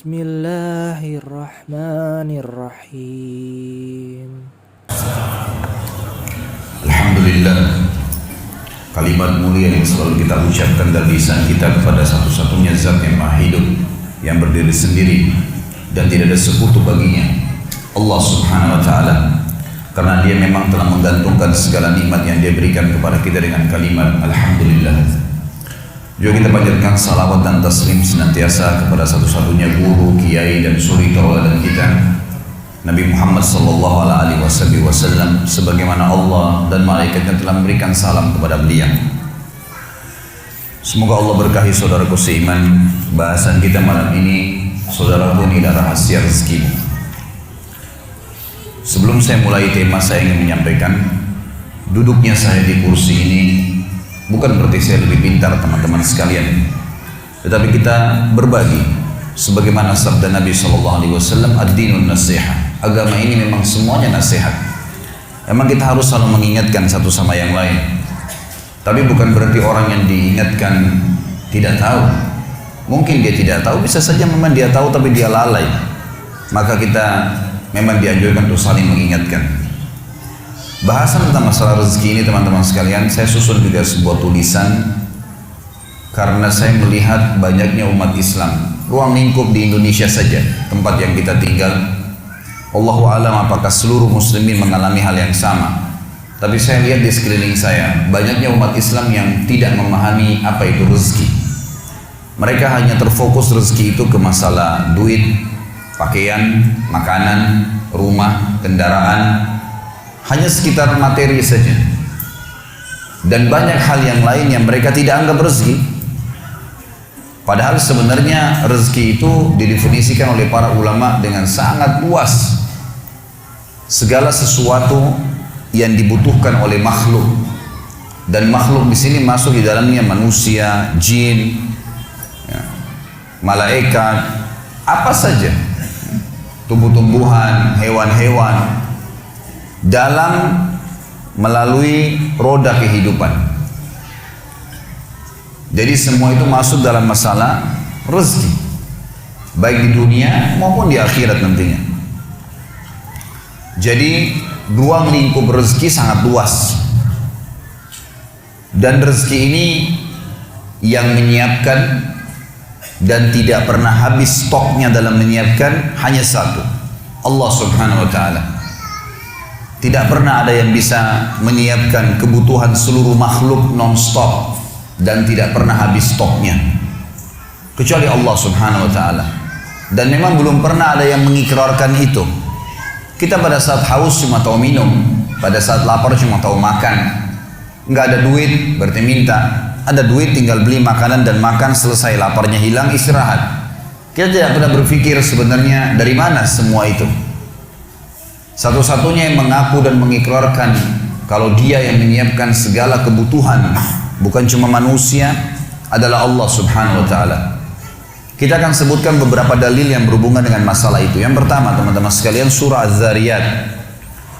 Bismillahirrahmanirrahim. Alhamdulillah, kalimat mulia yang selalu kita ucapkan dari lisan kita kepada satu-satunya zat yang maha hidup, yang berdiri sendiri dan tidak ada sekutu baginya, Allah subhanahu wa ta'ala. Karena dia memang telah menggantungkan segala nikmat yang dia berikan kepada kita dengan kalimat Alhamdulillah. Juga kita panjatkan salawat dan taslim senantiasa kepada satu-satunya guru, kiai dan suri tauladan kita, Nabi Muhammad sallallahu alaihi wasallam, sebagaimana Allah dan malaikatnya telah memberikan salam kepada beliau. Semoga Allah berkahi saudaraku seiman. Bahasan kita malam ini, saudaraku, ini adalah rahasia rezekimu. Sebelum saya mulai tema, saya ingin menyampaikan duduknya saya di kursi ini bukan berarti saya lebih pintar teman-teman sekalian, tetapi kita berbagi sebagaimana sabda Nabi SAW, ad-dinun nasihah. Agama ini memang semuanya nasihat. Memang kita harus selalu mengingatkan satu sama yang lain, tapi bukan berarti orang yang diingatkan tidak tahu. Mungkin dia tidak tahu, bisa saja memang dia tahu tapi dia lalai. Maka kita memang dianjurkan untuk saling mengingatkan. Bahasan tentang masalah rezeki ini teman-teman sekalian, saya susun juga sebuah tulisan karena saya melihat banyaknya umat Islam, ruang lingkup di Indonesia saja, tempat yang kita tinggal. Allahu a'lam apakah seluruh muslimin mengalami hal yang sama, tapi saya lihat di sekeliling saya banyaknya umat Islam yang tidak memahami apa itu rezeki. Mereka hanya terfokus rezeki itu ke masalah duit, pakaian, makanan, rumah, kendaraan, hanya sekitar materi saja. Dan banyak hal yang lain yang mereka tidak anggap rezeki. Padahal sebenarnya rezeki itu didefinisikan oleh para ulama dengan sangat luas. Segala sesuatu yang dibutuhkan oleh makhluk, dan makhluk di sini masuk di dalamnya manusia, jin, malaikat, apa saja, tumbuh-tumbuhan, hewan-hewan, dalam melalui roda kehidupan. Jadi semua itu masuk dalam masalah rezeki, baik di dunia maupun di akhirat nantinya. Jadi ruang lingkup rezeki sangat luas, dan rezeki ini yang menyiapkan dan tidak pernah habis stoknya dalam menyiapkan hanya satu, Allah subhanahu wa ta'ala. Tidak pernah ada yang bisa menyiapkan kebutuhan seluruh makhluk non-stop dan tidak pernah habis stoknya kecuali Allah subhanahu wa ta'ala. Dan memang belum pernah ada yang mengikrarkan itu. Kita pada saat haus cuma tahu minum, pada saat lapar cuma tahu makan. Nggak ada duit berarti minta, ada duit tinggal beli makanan dan makan, selesai, laparnya hilang, istirahat. Kita tidak pernah berpikir sebenarnya dari mana semua itu. Satu-satunya yang mengaku dan mengikrarkan kalau dia yang menyiapkan segala kebutuhan, bukan cuma manusia, adalah Allah subhanahu wa ta'ala. Kita akan sebutkan beberapa dalil yang berhubungan dengan masalah itu. Yang pertama teman-teman sekalian, surah Az-Zariyat,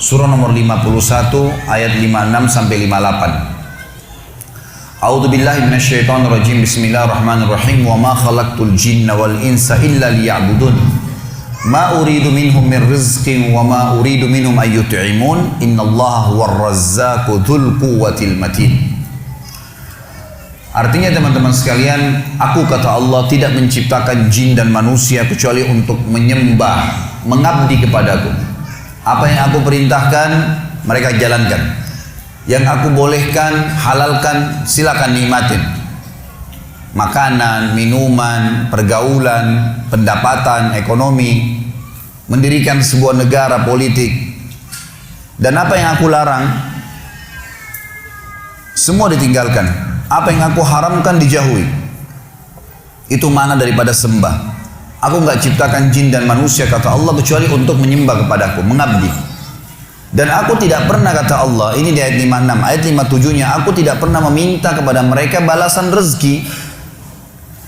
surah nomor 51 ayat 56 sampai 58. A'udzu billahi minasyaitonir rajim. Bismillahirrahmanirrahim. Wa ma khalaqtul jinna wal insa illa liya'budun. Ma uridu minhum min rizqin wa ma uridu minhum ay yut'imun. Innallaha huwar razzaqu dzul quwwatil matin. Artinya teman-teman sekalian, aku kata Allah tidak menciptakan jin dan manusia kecuali untuk menyembah, mengabdi kepadaku. Apa yang aku perintahkan mereka jalankan. Yang aku bolehkan, halalkan, silakan nikmatin. Makanan, minuman, pergaulan, pendapatan, ekonomi, mendirikan sebuah negara, politik. Dan apa yang aku larang, semua ditinggalkan. Apa yang aku haramkan dijauhi. Itu mana daripada sembah. Aku nggak ciptakan jin dan manusia kata Allah kecuali untuk menyembah kepadaku, mengabdi. Dan aku tidak pernah kata Allah, ini di ayat 56, ayat 57-nya, aku tidak pernah meminta kepada mereka balasan rezeki.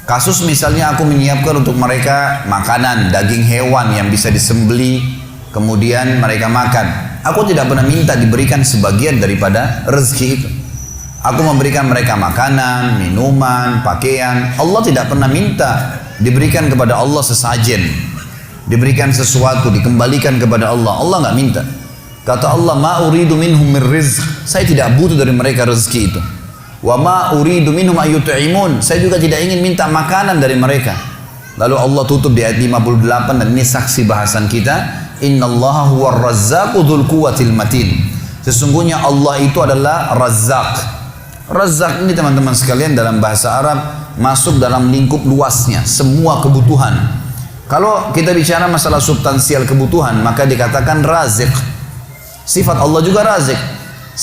Kasus misalnya aku menyiapkan untuk mereka makanan, daging hewan yang bisa disembeli, kemudian mereka makan. Aku tidak pernah minta diberikan sebagian daripada rezeki itu. Aku memberikan mereka makanan, minuman, pakaian. Allah tidak pernah minta diberikan kepada Allah sesajen, diberikan sesuatu, dikembalikan kepada Allah. Allah nggak minta. Kata Allah, ma uridu minhum min rizq, saya tidak butuh dari mereka rezeki itu. Wa ma uridu minhum ayyut'imun, saya juga tidak ingin minta makanan dari mereka. Lalu Allah tutup di ayat 58, dan ini saksi bahasan kita, innallaha huwar razzaqu dzul quwwatil matin. Sesungguhnya Allah itu adalah Razzaq. Razzaq ini teman-teman sekalian dalam bahasa Arab masuk dalam lingkup luasnya, semua kebutuhan. Kalau kita bicara masalah substansial kebutuhan, maka dikatakan Razik. Sifat Allah juga Razik.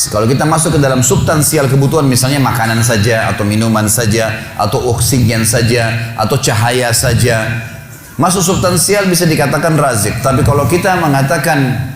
Kalau kita masuk ke dalam substansial kebutuhan, misalnya makanan saja, atau minuman saja, atau oksigen saja, atau cahaya saja, masuk substansial bisa dikatakan Razik. Tapi kalau kita mengatakan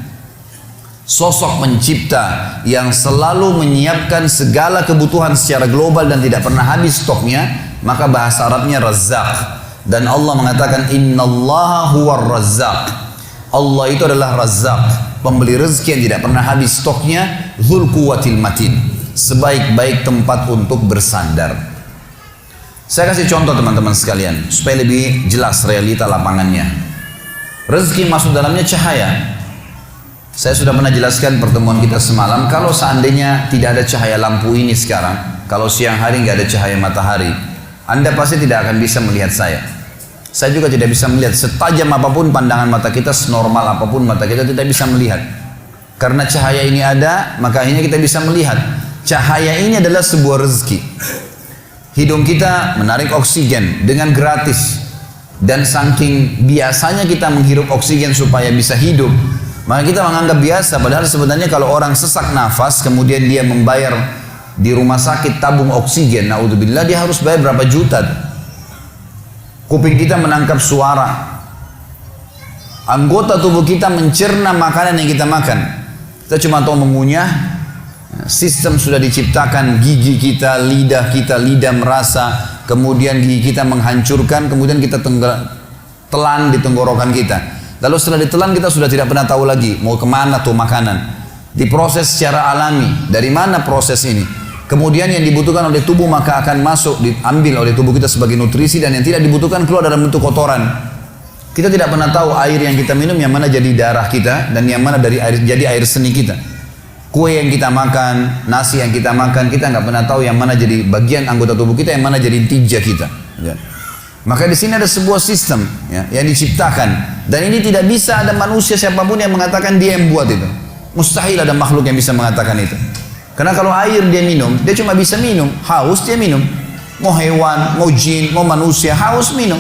sosok pencipta yang selalu menyiapkan segala kebutuhan secara global dan tidak pernah habis stoknya, maka bahasa Arabnya Razzaq. Dan Allah mengatakan innallaha huwar razzaq. Allah itu adalah Razzaq, pemberi rezeki yang tidak pernah habis stoknya, dzul quwwatil matin, sebaik-baik tempat untuk bersandar. Saya kasih contoh teman-teman sekalian supaya lebih jelas realita lapangannya. Rezeki masuk dalamnya cahaya. Saya sudah pernah jelaskan pertemuan kita semalam, kalau seandainya tidak ada cahaya lampu ini sekarang, kalau siang hari nggak ada cahaya matahari, Anda pasti tidak akan bisa melihat saya. Saya juga tidak bisa melihat, setajam apapun pandangan mata kita, senormal apapun mata kita tidak bisa melihat. Karena cahaya ini ada, maka akhirnya kita bisa melihat. Cahaya ini adalah sebuah rezeki. Hidung kita menarik oksigen dengan gratis. Dan saking biasanya kita menghirup oksigen supaya bisa hidup, maka kita menganggap biasa. Padahal sebenarnya kalau orang sesak nafas, kemudian dia membayar di rumah sakit tabung oksigen, naudzubillah, dia harus bayar berapa juta. Kuping kita menangkap suara, anggota tubuh kita mencerna makanan yang kita makan. Kita cuma tahu mengunyah. Sistem sudah diciptakan, gigi kita, lidah merasa, kemudian gigi kita menghancurkan, kemudian kita telan di tenggorokan kita. Lalu setelah ditelan kita sudah tidak pernah tahu lagi mau kemana tuh makanan. Diproses secara alami. Dari mana proses ini? Kemudian yang dibutuhkan oleh tubuh maka akan masuk, diambil oleh tubuh kita sebagai nutrisi, dan yang tidak dibutuhkan keluar dalam bentuk kotoran. Kita tidak pernah tahu air yang kita minum yang mana jadi darah kita dan yang mana dari air jadi air seni kita. Kue yang kita makan, nasi yang kita makan, kita nggak pernah tahu yang mana jadi bagian anggota tubuh kita, yang mana jadi tija kita. Ya. Maka di sini ada sebuah sistem ya, yang diciptakan, dan ini tidak bisa ada manusia siapapun yang mengatakan dia yang buat itu. Mustahil ada makhluk yang bisa mengatakan itu. Karena kalau air dia minum, dia cuma bisa minum. Haus dia minum. Mau hewan, mau jin, mau manusia, haus minum.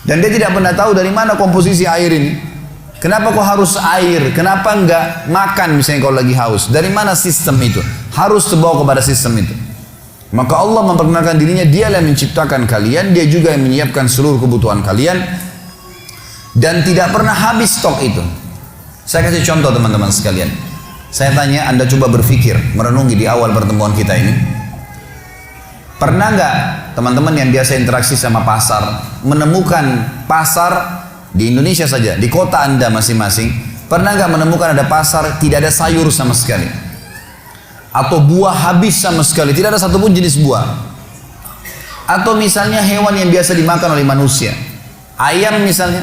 Dan dia tidak pernah tahu dari mana komposisi air ini. Kenapa kok harus air? Kenapa enggak makan misalnya kalau lagi haus? Dari mana sistem itu? Harus terbawa kepada sistem itu. Maka Allah memperkenalkan dirinya, dia yang menciptakan kalian, dia juga yang menyiapkan seluruh kebutuhan kalian, dan tidak pernah habis stok itu. Saya kasih contoh teman-teman sekalian. Saya tanya, Anda coba berpikir, merenungi di awal pertemuan kita ini. Pernah nggak teman-teman yang biasa interaksi sama pasar, menemukan pasar di Indonesia saja, di kota Anda masing-masing, pernah nggak menemukan ada pasar tidak ada sayur sama sekali? Atau buah habis sama sekali, tidak ada satupun jenis buah. Atau misalnya hewan yang biasa dimakan oleh manusia, ayam misalnya,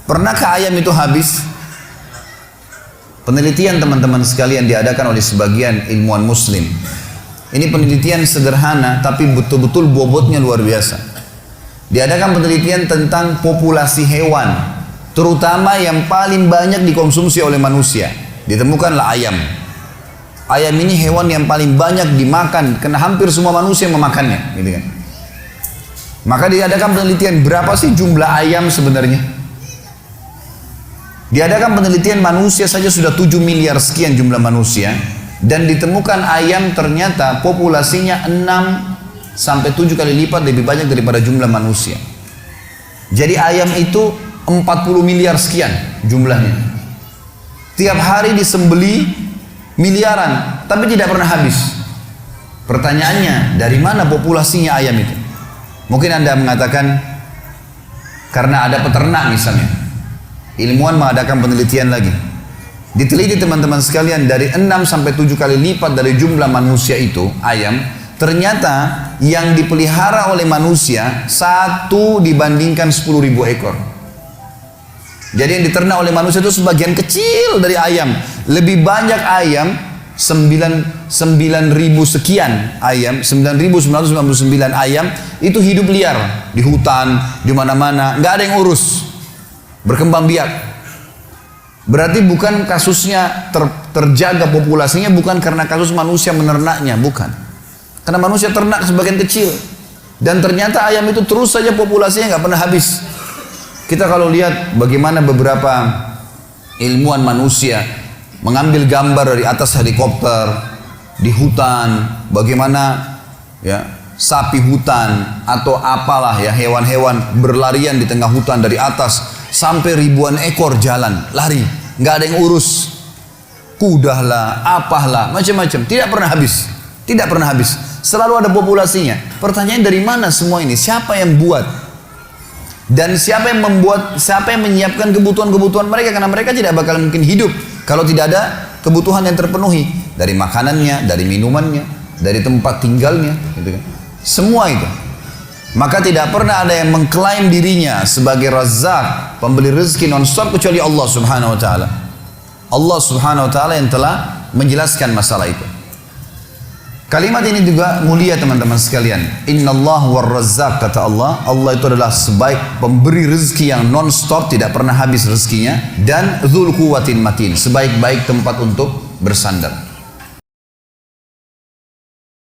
pernahkah ayam itu habis? Penelitian teman-teman sekalian diadakan oleh sebagian ilmuwan muslim. Ini penelitian sederhana tapi betul-betul bobotnya luar biasa. Diadakan penelitian tentang populasi hewan, terutama yang paling banyak dikonsumsi oleh manusia. Ditemukanlah ayam. Ayam ini hewan yang paling banyak dimakan, karena hampir semua manusia memakannya, gitu kan. Maka diadakan penelitian berapa sih jumlah ayam sebenarnya? Diadakan penelitian manusia saja sudah 7 miliar sekian jumlah manusia, dan ditemukan ayam ternyata populasinya 6 sampai 7 kali lipat lebih banyak daripada jumlah manusia. Jadi ayam itu 40 miliar sekian jumlahnya. Tiap hari disembeli miliaran, tapi tidak pernah habis. Pertanyaannya, dari mana populasinya ayam itu? Mungkin Anda mengatakan karena ada peternak misalnya. Ilmuwan mengadakan penelitian lagi. Diteliti teman-teman sekalian, dari 6 sampai 7 kali lipat dari jumlah manusia itu, ayam, Ternyata yang dipelihara oleh manusia 1 dibandingkan 10.000 ekor. Jadi yang diternak oleh manusia itu sebagian kecil dari ayam. Lebih banyak ayam, 9.000 sekian ayam, 9.999 ayam itu hidup liar di hutan, di mana-mana, nggak ada yang urus, berkembang biak. Berarti bukan kasusnya terjaga populasinya bukan karena kasus manusia menernaknya, bukan. Karena manusia ternak sebagian kecil. Dan ternyata ayam itu terus saja populasinya nggak pernah habis. Kita kalau lihat bagaimana beberapa ilmuwan manusia mengambil gambar dari atas helikopter di hutan, bagaimana ya sapi hutan atau apalah ya hewan-hewan berlarian di tengah hutan dari atas. Sampai ribuan ekor jalan, lari, nggak ada yang urus. Kuda lah, apahlah, macam-macam, tidak pernah habis. Tidak pernah habis, selalu ada populasinya. Pertanyaan dari mana semua ini? Siapa yang buat? Dan siapa yang membuat, siapa yang menyiapkan kebutuhan-kebutuhan mereka? Karena mereka tidak bakal mungkin hidup kalau tidak ada kebutuhan yang terpenuhi. Dari makanannya, dari minumannya, dari tempat tinggalnya, gitu kan. Semua itu. Maka tidak pernah ada yang mengklaim dirinya sebagai Razzaq, pemberi rezeki non-stop kecuali Allah Subhanahu wa taala. Allah Subhanahu wa taala yang telah menjelaskan masalah itu. Kalimat ini juga mulia teman-teman sekalian. Innallaha war-Razzaq, kata Allah. Allah itu adalah sebaik pemberi rezeki yang non-stop, tidak pernah habis rezekinya, dan dzul quwwatin matin, sebaik-baik tempat untuk bersandar.